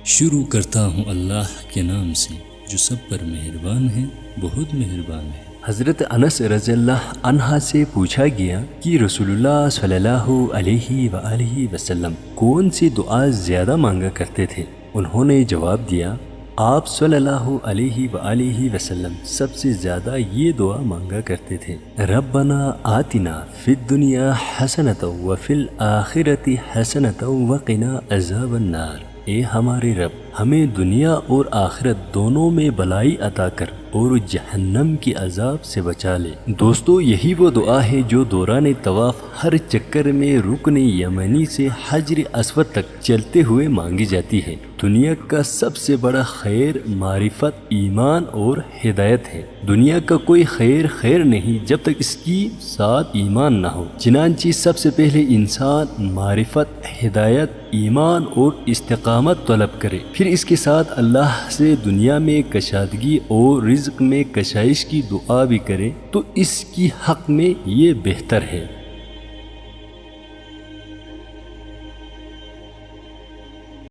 شروع کرتا ہوں اللہ کے نام سے جو سب پر مہربان ہے، بہت مہربان ہے۔ حضرت انس رضی اللہ عنہ سے پوچھا گیا کہ رسول اللہ صلی اللہ علیہ وآلہ وسلم کون سی دعا زیادہ مانگا کرتے تھے؟ انہوں نے جواب دیا، آپ صلی اللہ علیہ وآلہ وسلم سب سے زیادہ یہ دعا مانگا کرتے تھے، ربنا آتنا فی الدنیا حسنۃ وفی الآخرۃ حسنۃ وقنا عذاب النار۔ اے ہمارے رب، ہمیں دنیا اور آخرت دونوں میں بلائی عطا کر اور جہنم کی عذاب سے بچا لے۔ دوستو، یہی وہ دعا ہے جو دوران طواف ہر چکر میں رکن یمنی سے حجر اسود تک چلتے ہوئے مانگی جاتی ہے۔ دنیا کا سب سے بڑا خیر معرفت، ایمان اور ہدایت ہے۔ دنیا کا کوئی خیر نہیں جب تک اس کی ساتھ ایمان نہ ہو۔ چنانچہ سب سے پہلے انسان معرفت، ہدایت، ایمان اور استقامت طلب کرے، پھر اس کے ساتھ اللہ سے دنیا میں کشادگی اور رزق میں کشائش کی دعا بھی کرے تو اس کی حق میں یہ بہتر ہے۔